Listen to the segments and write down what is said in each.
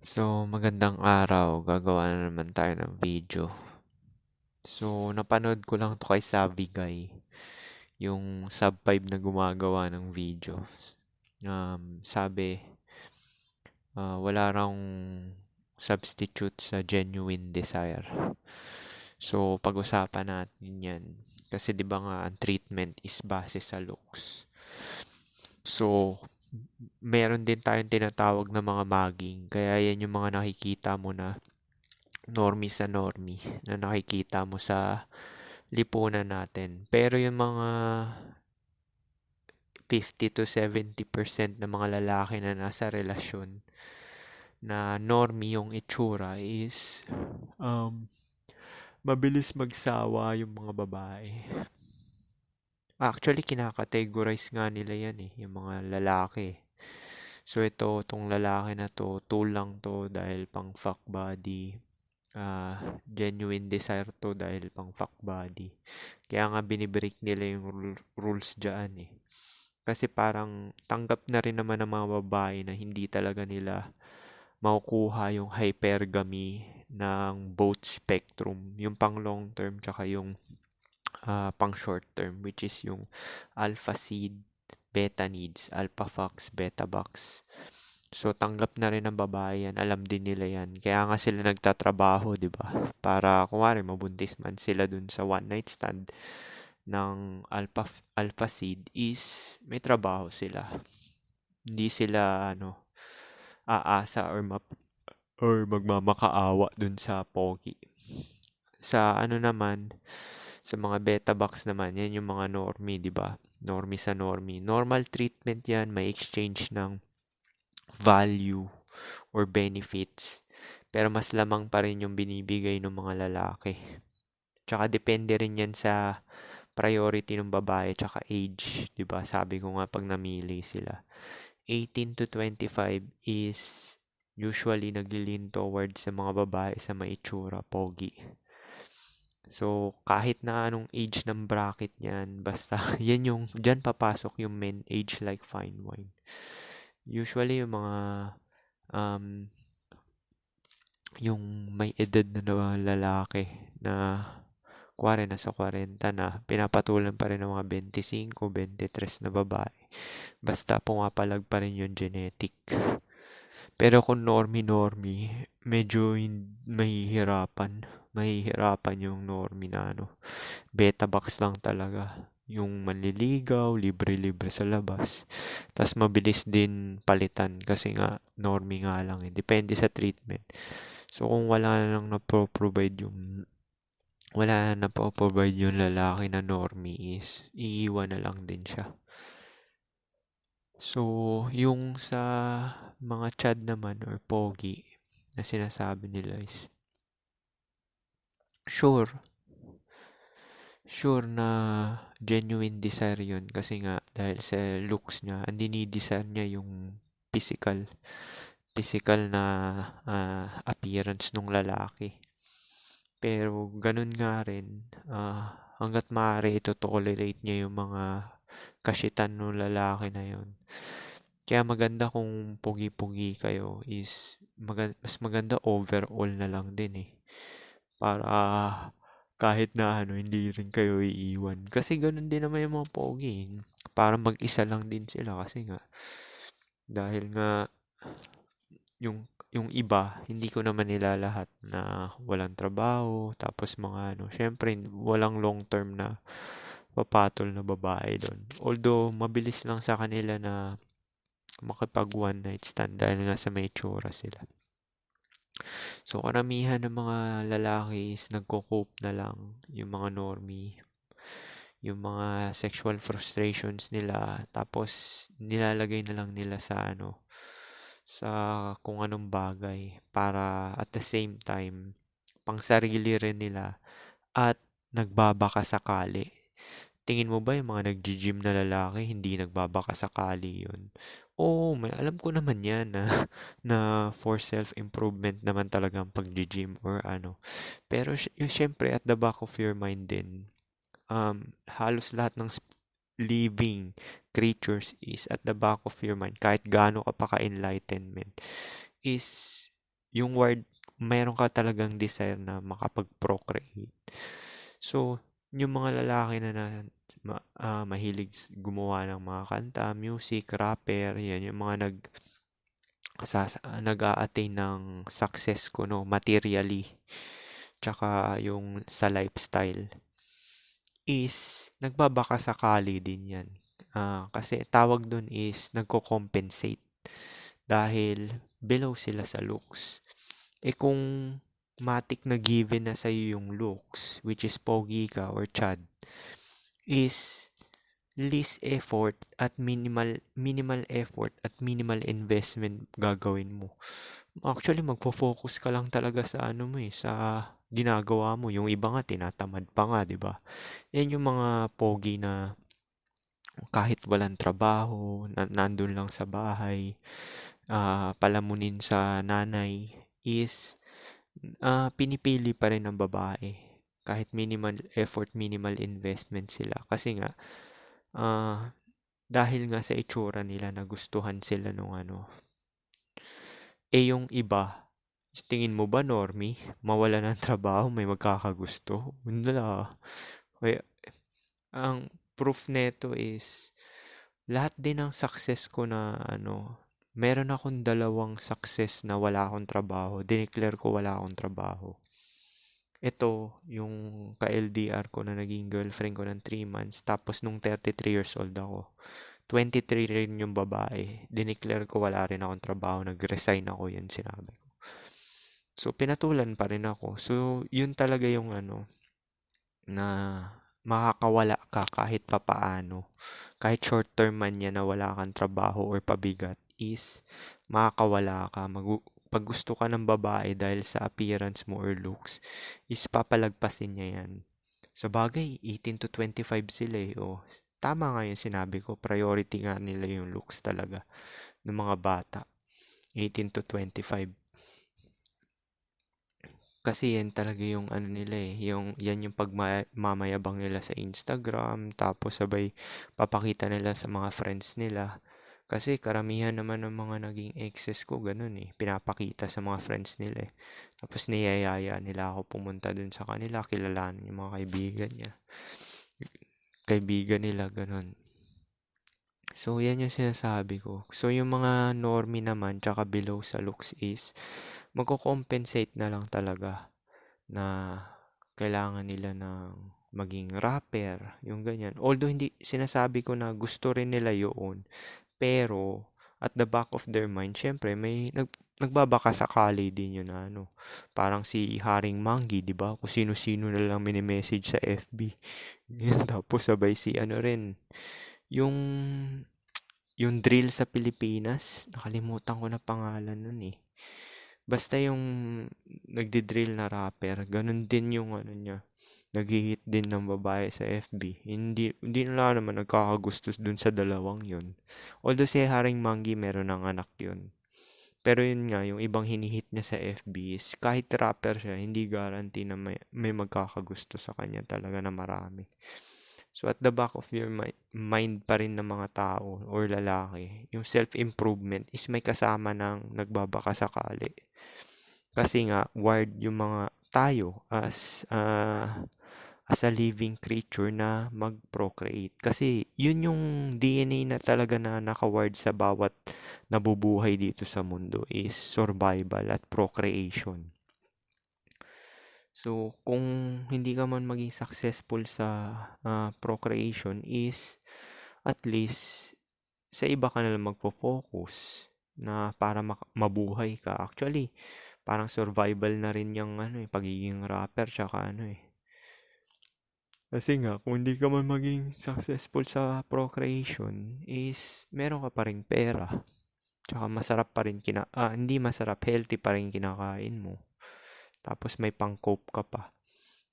So, magandang araw. Gagawa na naman tayo ng video. So, napanood ko lang to kay Savvy Guy, yung sub 5 na gumagawa ng video. Sabi, wala raw substitute sa genuine desire. So, pag-usapan natin yan. Kasi 'di ba nga ang treatment is base sa looks. So, meron din tayong tinatawag na mga mugging. Kaya yan yung mga nakikita mo na normie sa normie na nakikita mo sa lipunan natin. Pero yung mga 50 to 70% ng mga lalaki na nasa relasyon na normie yung itsura is mabilis magsawa yung mga babae. Actually, kinakategorize nga nila yan yung mga lalaki. So itong lalaki na to, tool lang to dahil pang fuck body. Genuine desire to dahil pang fuck body. Kaya nga binibreak nila yung rules dyan Kasi parang tanggap na rin naman ng mga babae na hindi talaga nila makukuha yung hypergamy ng both spectrum. Yung pang long term tsaka yung pang short term, which is yung alpha seed, beta needs, alpha fox, beta box. So tanggap na rin ng babae yan, alam din nila yan. Kaya nga sila nagtatrabaho, 'di ba? Para kunwari mabuntis man sila dun sa one night stand ng alpha seed is may trabaho sila. Hindi sila aasa or magmamakaawa dun sa pogi. Sa naman, sa mga beta box naman, yan yung mga normie, 'di ba? Normie sa normie. Normal treatment yan, may exchange ng value or benefits. Pero mas lamang pa rin yung binibigay ng mga lalaki. Tsaka depende rin yan sa priority ng babae tsaka age, 'di ba? Sabi ko nga pag namili sila. 18 to 25 is usually naglilin towards sa mga babae sa maitsura, pogi. So, kahit na anong age ng bracket niyan, basta diyan papasok yung men age like fine wine. Usually yung mga um, yung may edad na lalaki na kuwari nasa 40 na, pinapatulan pa rin ng mga 25, 23 na babae. Basta pumapalag pa rin yung genetic. Pero kung normie-normie, medyo mahihirapan. Mahihirapan yung normie na beta box lang talaga. Yung manliligaw, libre-libre sa labas. Tapos mabilis din palitan kasi nga normie nga lang Depende sa treatment. So kung wala na po-provide yung lalaki na normie is iiwan na lang din siya. So, yung sa mga chad naman or pogi na sinasabi nila is sure, sure na genuine desire yun kasi nga dahil sa looks niya, ang dinidesire niya yung physical na appearance ng lalaki. Pero ganun nga rin, hanggat maaari ito tolerate niya yung mga kashitan ng lalaki na yun. Kaya maganda kung pogi-pogi kayo is mas maganda overall na lang din Para kahit na hindi rin kayo iiwan. Kasi ganun din naman yung mga pogi. Para mag-isa lang din sila kasi nga dahil nga yung iba, hindi ko naman nila lahat na walang trabaho, tapos mga syempre walang long term na papatol na babae doon. Although mabilis lang sa kanila na makipag one night stand dahil nga sa may tsura sila. So karamihan ng mga lalaki is nagko-cope na lang yung mga normie, yung mga sexual frustrations nila, tapos nilalagay na lang nila sa kung anong bagay para at the same time pang sarili rin nila at nagbabaka sakali. Tingin mo ba yung mga nagji-gym na lalaki hindi nagbabaka sakali yun? Oo, may alam ko naman yan na, na for self-improvement naman talaga ang pag-gym or Pero yung syempre at the back of your mind din, halos lahat ng living creatures is at the back of your mind kahit gaano ka pa ka-enlightenment is yung word, mayroon ka talagang desire na makapag-procreate. So, yung mga lalaki mahilig gumawa ng mga kanta, music, rapper, yan yung mga nag-a-attain ng success ko, no, materially, tsaka yung sa lifestyle is nagbabaka sakali din yan. Kasi tawag dun is nagko-compensate dahil below sila sa looks. Kung matik na given na sa'yo yung looks, which is pogi ka or chad, is least effort at minimal effort at minimal investment gagawin mo. Actually, magfo-focus ka lang talaga sa ano mo sa ginagawa mo. Yung iba nga tinatamad pa nga, 'di ba? Yan yung mga pogi na kahit walang trabaho, nandun lang sa bahay, palamunin sa nanay is pinipili pa rin ng babae. Kahit minimal effort, minimal investment sila. Kasi nga, dahil nga sa itsura nila nagustuhan sila nung ano. Yung iba, tingin mo ba normie? Mawala ng trabaho, may magkakagusto? Wala. Kaya, ang proof neto is, lahat din ng success ko na meron akong dalawang success na wala akong trabaho. Dineclare ko wala akong trabaho. Ito, yung ka-LDR ko na naging girlfriend ko ng 3 months. Tapos nung 33 years old ako, 23 rin yung babae. Dineclare ko wala rin akong trabaho. Nag-resign ako, yun sinabi ko. So, pinatulan pa rin ako. So, yun talaga yung na makakawala ka kahit papaano. Kahit short term man yan na wala kang trabaho or pabigat is makakawala ka. Pag gusto ka ng babae dahil sa appearance mo or looks, is papalagpasin niya yan. Sa bagay, 18 to 25 sila oh. Tama nga yung sinabi ko, priority nga nila yung looks talaga ng mga bata. 18 to 25. Kasi yan talaga yung nila yan yung pagmamayabang nila sa Instagram, tapos sabay papakita nila sa mga friends nila. Kasi karamihan naman ng mga naging exes ko ganun pinapakita sa mga friends nila Tapos niyayaya nila ako pumunta dun sa kanila, kilalanin yung mga kaibigan nila, ganun. So, yan yung sinasabi ko. So, yung mga normie naman, tsaka below sa looks is, magko-compensate na lang talaga na kailangan nila ng maging rapper, yung ganyan. Although, hindi, sinasabi ko na gusto rin nila yun, pero, at the back of their mind, syempre, nagbabaka sakali din yun na parang si Haring Manggi, di ba? Kung sino-sino na lang mini-message sa FB. Yun, tapos sabay si rin, yung drill sa Pilipinas, nakalimutan ko na pangalan nun Basta yung nagdi-drill na rapper, ganun din yung niya. Nag-hit din ng babae sa FB. Hindi na naman nagkakagusto dun sa dalawang yun. Although si Haring Manggi meron ng anak yun. Pero yun nga, yung ibang hinihit niya sa FB is kahit rapper siya, hindi guarantee na may magkakagusto sa kanya talaga na marami. So at the back of your mind pa rin ng mga tao or lalaki, yung self-improvement is may kasama ng nagbabaka sakali. Kasi nga, wired yung mga tayo as a living creature na mag-procreate. Kasi yun yung DNA na talaga na naka-wired sa bawat nabubuhay dito sa mundo is survival at procreation. So, kung hindi ka man maging successful sa procreation is at least sa iba ka na lang magpo-focus na para mabuhay ka. Actually, parang survival na rin yung pagiging rapper tsaka Kasi nga, kung hindi ka man maging successful sa procreation is meron ka pa rin pera. Tsaka masarap pa rin hindi masarap, healthy pa rin kinakain mo. Tapos may pang-cope ka pa.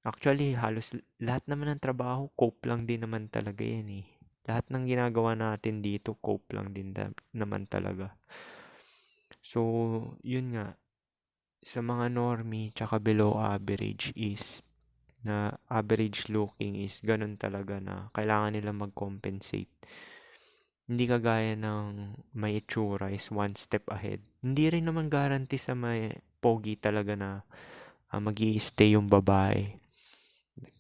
Actually, halos lahat naman ng trabaho, cope lang din naman talaga yan Lahat ng ginagawa natin dito, cope lang din naman talaga. So, yun nga. Sa mga normie, tsaka below average is, na average looking is ganun talaga na kailangan nila mag-compensate. Hindi kagaya ng may itsura is one step ahead. Hindi rin naman guarantee sa may pogi talaga na mag-i-stay yung babae.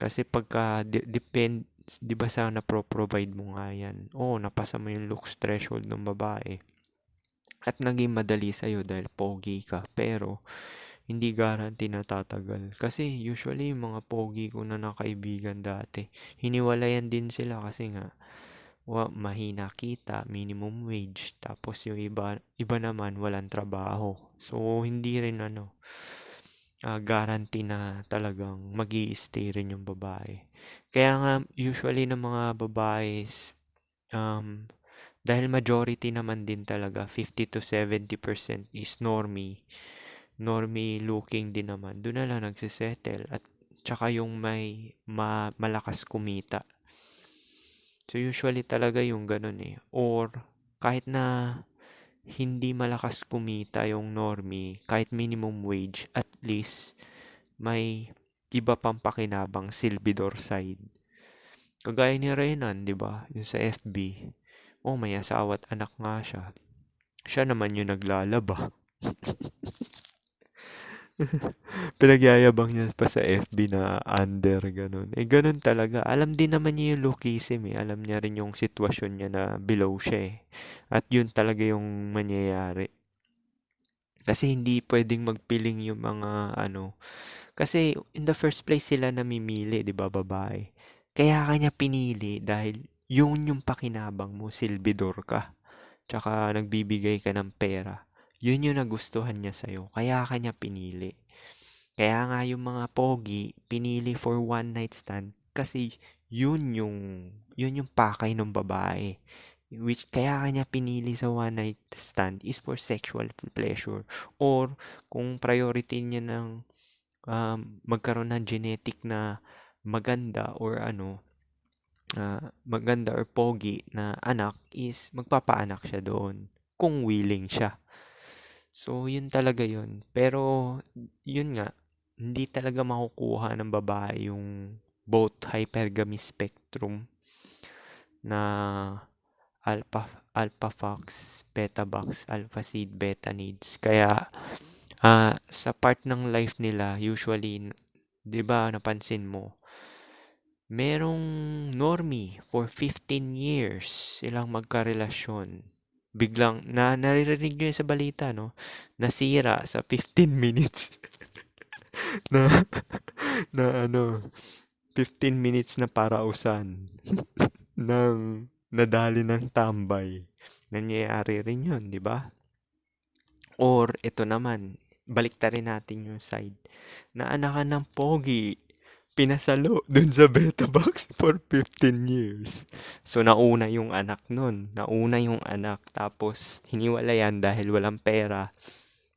Kasi pagka depend, 'di ba sa napro-provide mo nga yan, oo, napasa mo yung looks threshold ng babae at naging madali sa'yo dahil pogi ka, pero hindi guarantee na tatagal. Kasi usually yung mga pogi ko na nakaibigan dati, hiniwalayan din sila kasi nga mahina kita, minimum wage, tapos yung iba naman walang trabaho. So hindi rin guarantee na talagang mag-i-stay rin yung babae. Kaya nga usually ng mga babae is, dahil majority naman din talaga, 50 to 70% is normie looking din naman, doon na lang nagsisettle at tsaka yung may malakas kumita. So usually talaga yung ganun eh. Or kahit na hindi malakas kumita yung normie, kahit minimum wage, at least may iba pang pakinabang silbidor side. Kagaya ni Renan, 'di ba? Yung sa FB. Oh, may asawa at anak nga siya. Siya naman yung naglalaba. Pinagyayabang niya pa sa FB na under, ganun. Eh, ganun talaga. Alam din naman niya yung lookism eh. Alam niya rin yung sitwasyon niya na below siya eh. At yun talaga yung mangyayari. Kasi hindi pwedeng magpiling yung mga kasi in the first place sila namimili, 'di ba, babae. Kaya kanya pinili dahil yun yung pakinabang mo, silbidor ka. Tsaka nagbibigay ka ng pera. Yun yung nagustuhan niya sa'yo. Kaya kanya pinili. Kaya nga yung mga pogi, pinili for one night stand kasi yun yung pakay ng babae. Which kaya kanya pinili sa one night stand is for sexual pleasure. Or kung priority niya ng magkaroon ng genetic na maganda or maganda or pogi na anak is magpapaanak siya doon kung willing siya. So, yun talaga yun. Pero, yun nga, hindi talaga makukuha ng babae yung both hypergamy spectrum na alpha fox, beta box, alpha seed, beta needs. Kaya, sa part ng life nila, usually, 'di ba, napansin mo, merong normie for 15 years silang magkarelasyon. Biglang, naririnig nyo yun sa balita, no? Nasira sa 15 minutes na, na 15 minutes na parausan ng nadali ng tambay. Nangyayari rin yun, di ba? Or, ito naman, baliktarin natin yung side. Naanakan ng pogi, pinasalo dun sa beta box for 15 years. So, nauna yung anak nun. Nauna yung anak. Tapos, hiniwalayan dahil walang pera.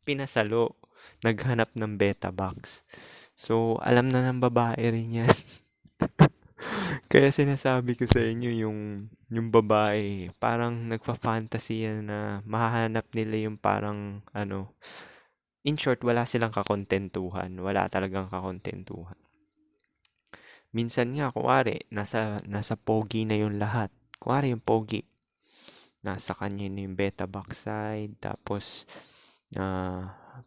Pinasalo. Naghanap ng beta box. So, alam na ng babae rin yan. Kaya sinasabi ko sa inyo yung babae, parang nagfa-fantasy yan na mahahanap nila yung parang in short, wala silang kakontentuhan. Wala talagang kakontentuhan. Minsan nga, kuwari, nasa pogi na yung lahat. Kuwari yung pogi, nasa kanya na yung beta backside, tapos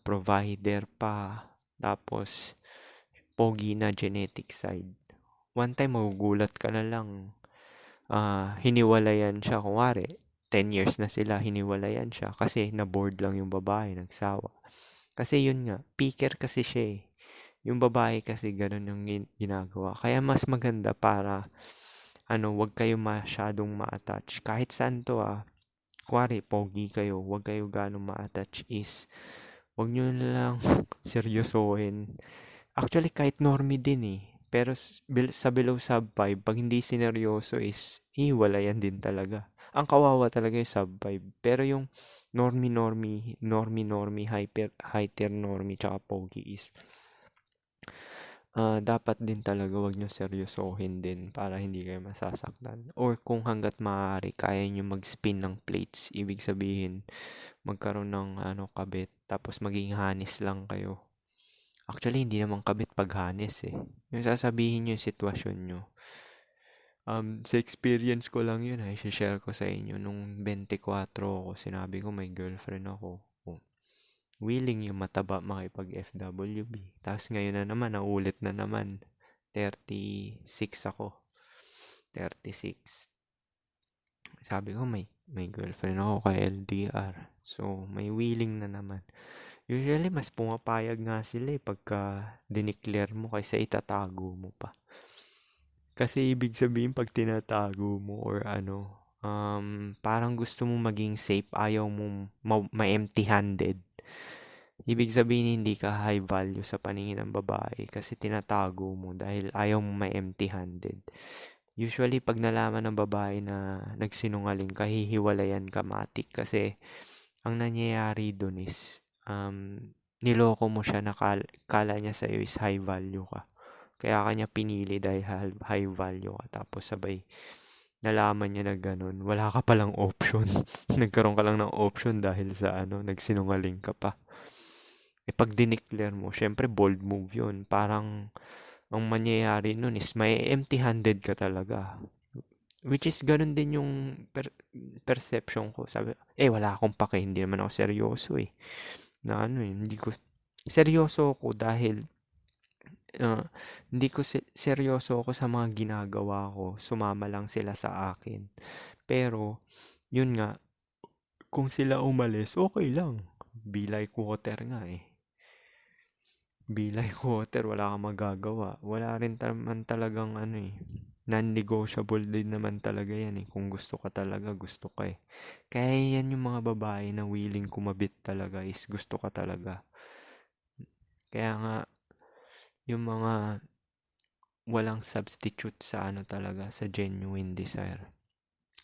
provider pa, tapos pogi na genetic side. One time, magugulat ka na lang, hiniwalayan siya. Kuwari, 10 years na sila, hiniwalayan siya kasi na-bored lang yung babae, nagsawa. Kasi yun nga, picker kasi siya eh. Yung babae kasi ganun yung ginagawa. Kaya mas maganda para wag kayo masyadong ma-attach. Kahit saan to kuwari, pogi kayo, wag kayo ganong ma-attach is wag nyo lang seryosohin. Actually, kahit normie din eh. Pero sa below sub 5, pag hindi sineryoso is hiwalayan din talaga. Ang kawawa talaga yung sub 5. Pero yung normie, hyper normie, tsaka pogi is dapat din talaga wag nyo seryosohin din para hindi kayo masasaktan. Or kung hanggat maaari, kaya nyo mag-spin ng plates. Ibig sabihin, magkaroon ng kabit, tapos maging hanis lang kayo. Actually, hindi naman kabit pag hanis eh. Yung sasabihin nyo yung sitwasyon nyo. Sa experience ko lang yun, i-share ko sa inyo. Nung 24 ako, sinabi ko may girlfriend ako. Oh. willing yung mataba makipag-FWB. Tapos ngayon na naman, naulit na naman. 36 ako. 36. Sabi ko, may girlfriend ako kay LDR. So, may willing na naman. Usually, mas pumapayag nga sila pagka dineclare mo kaysa itatago mo pa. Kasi ibig sabihin pag tinatago mo or parang gusto mo maging safe, ayaw mo ma-empty-handed. Ibig sabihin hindi ka high value sa paningin ng babae kasi tinatago mo dahil ayaw mo ma-empty-handed. Usually, pag nalaman ng babae na nagsinungaling ka, hihiwalayan ka matik kasi ang nangyayari dun is niloko mo siya na kala niya sa'yo is high value ka. Kaya kanya pinili dahil high value ka. Tapos sabay nalaman niya na ganun. Wala ka palang option. Nagkaroon ka lang ng option dahil sa nagsinungaling ka pa. Pag dineclare mo, syempre bold move yun. Parang ang mangyayari nun is may empty-handed ka talaga. Which is ganun din yung perception ko. Sabi, wala akong pake. Hindi naman ako seryoso Na hindi ko, seryoso ako dahil hindi ko seryoso ako sa mga ginagawa ko. Sumama lang sila sa akin. Pero, yun nga, kung sila umalis, okay lang. Be like water nga Be like water, wala kang magagawa. Wala rin naman talagang non-negotiable din naman talaga yan Kung gusto ka talaga, gusto ka Kaya yan yung mga babae na willing kumabit talaga is gusto ka talaga. Kaya nga, yung mga walang substitute sa talaga, sa genuine desire.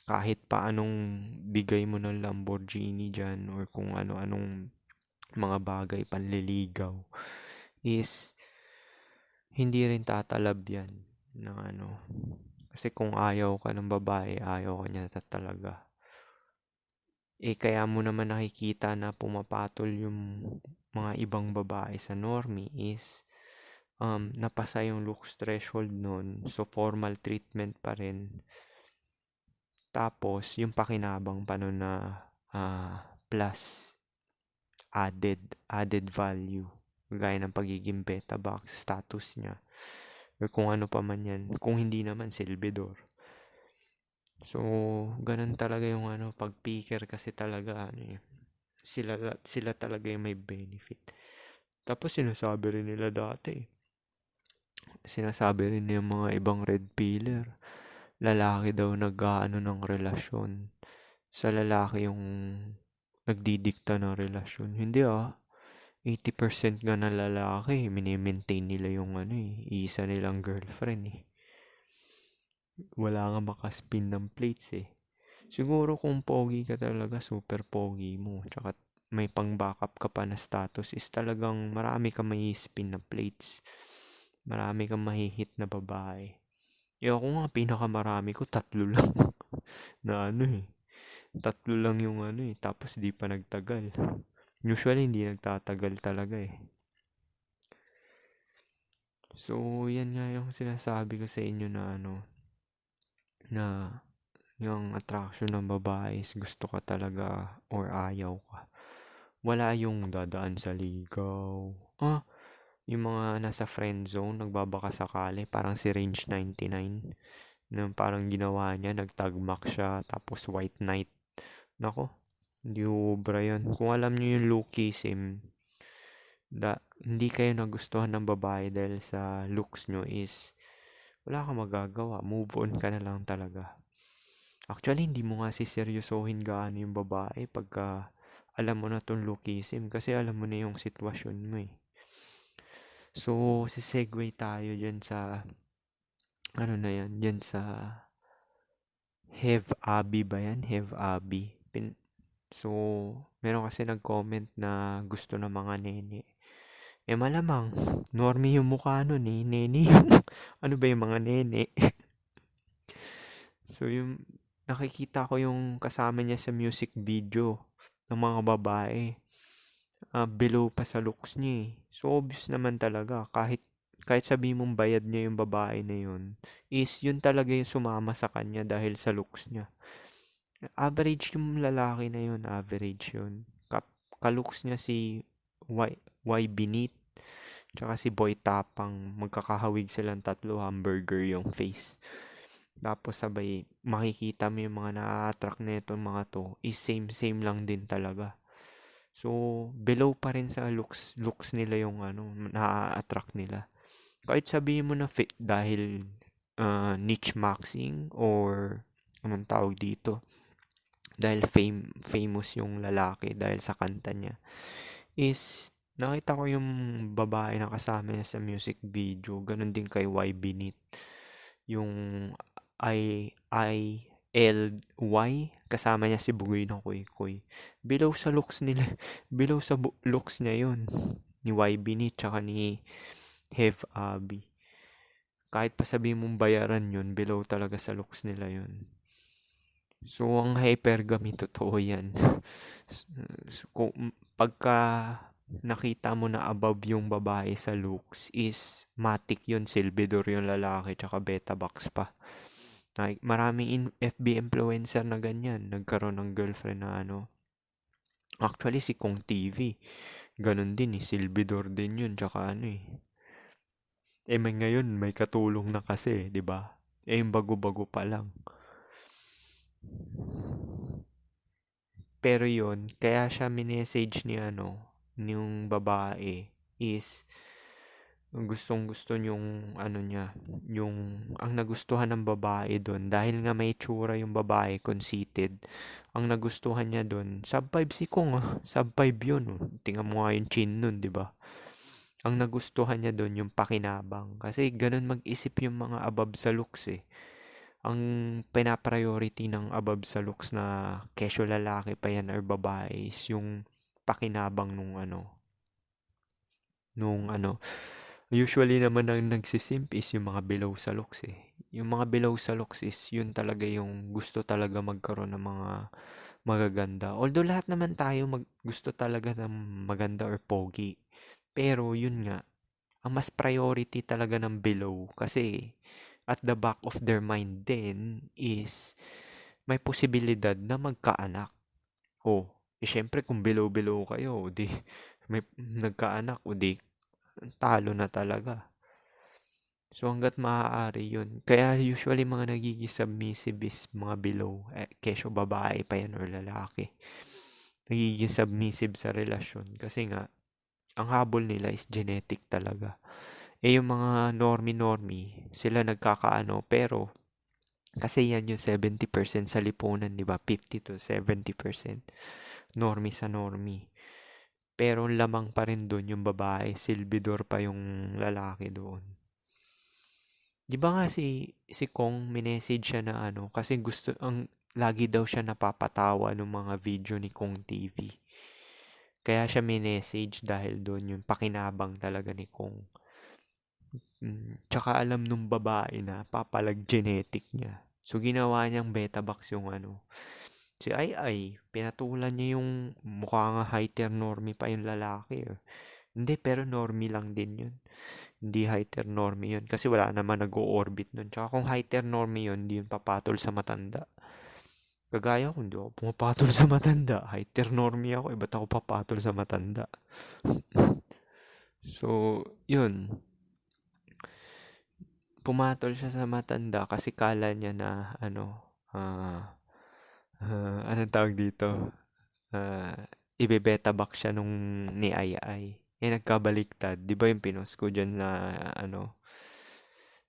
Kahit pa anong bigay mo ng Lamborghini dyan or kung ano-anong mga bagay panliligaw is hindi rin tatalab yan ng kasi kung ayaw ka ng babae, ayaw ka niya talaga. Kaya mo naman nakikita na pumapatol yung mga ibang babae sa normie is napasa yung looks threshold nun. So, formal treatment pa rin. Tapos, yung pakinabang pa nun na plus added value. Gaya ng pagiging beta box status niya. Or kung ano pa man yan. Kung hindi naman, silbidor. So, ganun talaga yung pag picker kasi talaga sila talaga yung may benefit. Tapos sinasabi rin nila dati. Sinasabi rin ng mga ibang red pillar. Lalaki daw ng relasyon. Sa lalaki yung nagdidikta ng relasyon. Hindi 80% nga ng lalaki, mini-maintain nila yung isa nilang girlfriend Wala nga makaspin ng plates Siguro kung pogi ka talaga, super pogi mo. Tsaka may pang backup ka pa na status is talagang marami kang may spin na plates. Marami kang mahihit na babae. Ako nga, pinakamarami ko, 3 lang. na Tatlo lang yung tapos di pa nagtagal. Usually, hindi nagtatagal talaga So, yan nga yung sinasabi ko sa inyo na na yung attraction ng babae is gusto ka talaga or ayaw ka. Wala yung dadaan sa ligaw. Yung mga nasa friend zone, nagbabaka sakali, parang si Range 99. Nung parang ginawa niya, nagtagmak siya, tapos white knight. Nako, hindi ubra yun. Kung alam niyo yung lookism, hindi kayo nagustuhan ng babae dahil sa looks nyo is wala kang magagawa. Move on ka na lang talaga. Actually, hindi mo nga siseryosohin gaano yung babae pagka alam mo na tong lookism kasi alam mo na yung sitwasyon mo So, sisegue tayo dyan sa dyan sa Have Abby ba yan? Have Abby. So, meron kasi nag-comment na gusto ng mga nene. Malamang, normie yung mukha nun nene yung, ano ba yung mga nene? So, yung nakikita ko yung kasama niya sa music video ng mga babae. Below pa sa looks niya So, obvious naman talaga. Kahit sabi mong bayad niya yung babae na yun, is yun talaga yung sumama sa kanya dahil sa looks niya. Average yung lalaki na yun. Average yun. Kalooks niya si Y Binit, tsaka si Boy Tapang. Magkakahawig silang tatlo, hamburger yung face. Tapos sabay, makikita mo yung mga na-attract na itong mga to, is same lang din talaga. So, below pa rin sa looks nila yung ano, na-attract nila. Kahit sabihin mo na fit dahil niche maxing or anong tawag dito, dahil famous yung lalaki dahil sa kanta niya, is nakita ko yung babae na kasama niya sa music video, ganun din kay Y Binit. Yung ILY, kasama niya si Bugoy ng Koy Koy. Below sa looks nila, below sa looks niya yun, ni Y Binit tsaka ni Hev Abi. Kahit pa sabihin mong bayaran yun, below talaga sa looks nila yun. So, ang hypergamy, totoo yan. So, pagka nakita mo na above yung babae sa looks, is matik yun, silbidor yung lalaki, tsaka beta box pa. Maraming FB influencer na ganyan, nagkaroon ng girlfriend na ano. Actually, si Kong TV, ganun din eh, silbidor din yun, tsaka ano eh. Ngayon, may katulong na kasi, di ba? Yung bago-bago pa lang. Pero yun, kaya siya minessage ni ano, yung babae is gustong-gusto yung ano niya, yung ang nagustuhan ng babae doon dahil nga may tsura yung babae, conceited. Ang nagustuhan niya doon, sub 5 si Kong sub 5 yun. Tingnan mo nga yung chin nun, 'di ba? Ang nagustuhan niya doon yung pakinabang kasi ganun mag-isip yung mga above sa looks eh. Ang pinapriority ng above sa looks na kesyo lalaki pa yan or babae is yung pakinabang nung ano. Usually naman ang nagsisimp is yung mga below sa looks eh. Yung mga below sa looks is yun talaga yung gusto talaga magkaroon ng mga magaganda. Although lahat naman tayo gusto talaga ng maganda or pogi. Pero yun nga, ang mas priority talaga ng below kasi at the back of their mind din is may posibilidad na magkaanak. Oh, syempre kung below kayo, di may nagkaanak, o di talo na talaga. So hanggat maaari yun. Kaya usually mga nagiging submissive is mga below. Kesyo babae pa yan or lalaki. Nagiging submissive sa relasyon. Kasi nga, ang habol nila is genetic talaga. Yung mga normie, sila nagkakaano. Pero, kasi yan yung 70% sa lipunan, di ba? 50 to 70% normie sa normie. Pero lamang pa rin doon yung babae, silbidor pa yung lalaki doon. Di ba nga si Kong minessage siya na ano, kasi lagi daw siya napapatawa ng mga video ni Kong TV. Kaya siya minessage dahil doon yung pakinabang talaga ni Kong. Tsaka alam nung babae na papalag genetic niya. So ginawa niyang beta box yung ano. Si Ai, pinatulan niya yung mukha nga heteronormy pa yung lalaki. Hindi, pero normie lang din yun. Hindi heteronormy yun. Kasi wala naman nag-o-orbit nun. Tsaka kung heteronormy yun, hindi yun papatol sa matanda. Kagaya ko, hindi ako pumapatol sa matanda. Heteronormy ako, ba't ako papatol sa matanda? So, yun. Pumatol siya sa matanda kasi kala niya na, anong tawag dito? Ibebeta back siya nung ni Ai. Nagkabaliktad. Di ba yung pinost ko dyan na,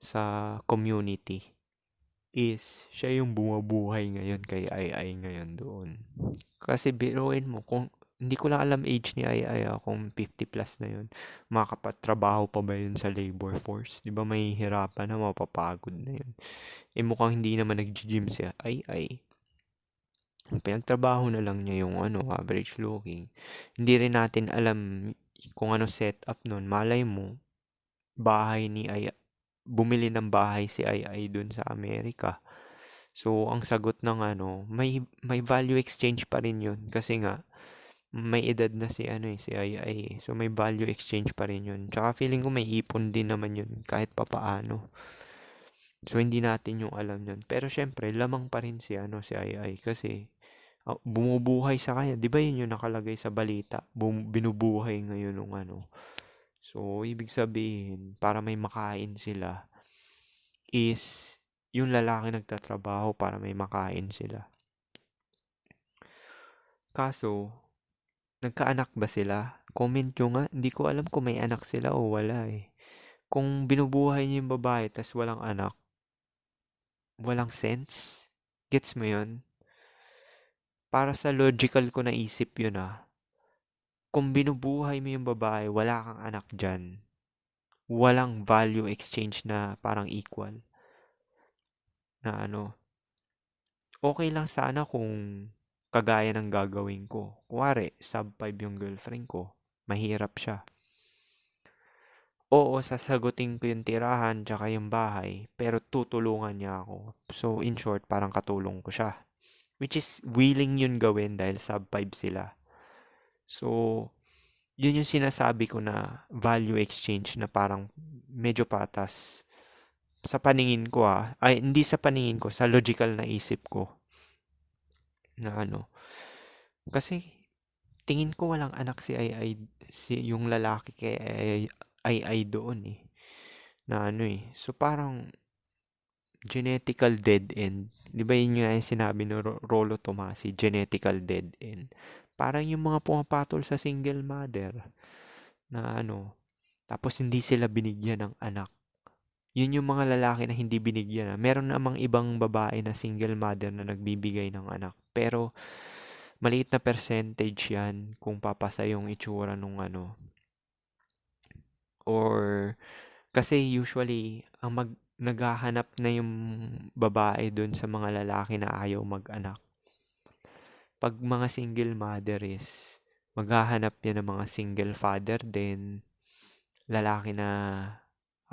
sa community is siya yung bumubuhay ngayon kay Ai ngayon doon. Kasi biruin mo, kung hindi ko lang alam age ni Ai kung 50 plus na yun. Makakapatrabaho pa ba yun sa labor force? Di ba may hirapan na mapapagod na yun? Mukhang hindi naman nag-gym siya. Ai. Pinagtrabaho na lang niya yung average looking. Hindi rin natin alam kung ano setup nun. Malay mo, bahay ni Ai, bumili ng bahay si Ai dun sa Amerika. So, ang sagot ng may value exchange pa rin yun. Kasi nga, may edad na si Ai. So, may value exchange pa rin yun. Tsaka feeling ko may ipon din naman yun kahit papaano. So, hindi natin yung alam yun. Pero syempre, lamang pa rin si Ai. Kasi, bumubuhay sa kanya. 'Di ba yun yung nakalagay sa balita? Binubuhay ngayon ng ano. So, ibig sabihin, para may makain sila, is yung lalaki nagtatrabaho para may makain sila. Kaso, nagkaanak ba sila? Comment nyo nga. Hindi ko alam kung may anak sila o wala eh. Kung binubuhay niyo yung babae tas walang anak, walang sense. Gets mo yun? Para sa logical ko naisip yun ah. Kung binubuhay mo yung babae, wala kang anak dyan. Walang value exchange na parang equal. Na ano, okay lang sana kung kagaya ng gagawin ko. Kuwari, sub 5 yung girlfriend ko. Mahirap siya. Oo, sasagutin ko yung tirahan tsaka yung bahay, pero tutulungan niya ako. So, in short, parang katulong ko siya. Which is, willing yun gawin dahil sub 5 sila. So, yun yung sinasabi ko na value exchange na parang medyo patas. Sa paningin ko ay hindi sa paningin ko, sa logical na isip ko na ano. Kasi tingin ko walang anak si yung lalaki kay ay doon eh. Na ano eh. So parang genetical dead end. 'Di ba yun nga yung sinabi ni Rolo Tomasi, genetical dead end. Parang yung mga pumapatol sa single mother na ano, tapos hindi sila binigyan ng anak. Yun yung mga lalaki na hindi binigyan. Meron namang ibang babae na single mother na nagbibigay ng anak. Pero maliit na percentage yan kung papasa yung itsura nung ano. Or kasi usually naghahanap na yung babae dun sa mga lalaki na ayaw mag-anak. Pag mga single mother is maghahanap yan ng mga single father din, lalaki na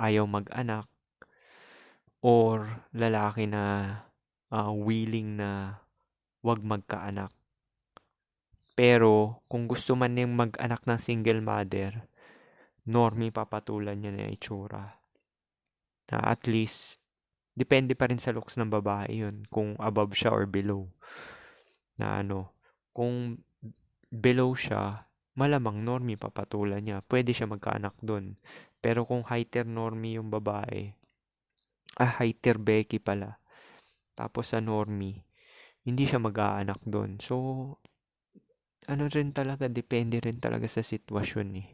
ayaw mag-anak, or lalaki na willing na wag magkaanak. Pero kung gusto man niyang mag-anak ng single mother, normie papatulan niya na itsura. Na at least, depende pa rin sa looks ng babae yun, kung above siya or below. Na ano, kung below siya, malamang normie papatulan niya. Pwede siya magkaanak dun. Pero kung higher normie yung babae, higher Becky pala, tapos sa normie, hindi siya mag-aanak dun. So, ano rin talaga, depende rin talaga sa sitwasyon eh.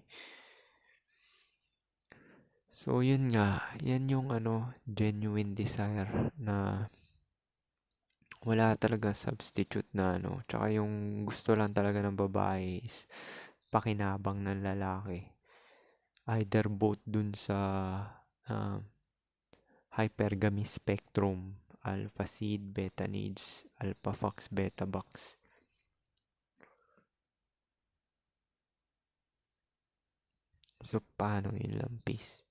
So, yun nga, yan yung ano, genuine desire na wala talaga substitute na ano. Tsaka yung gusto lang talaga ng babae is pakinabang ng lalaki. Either both dun sa uh, hypergamy spectrum, alpha seed, beta needs, alpha fox, beta box. So, paano yun lang, peace?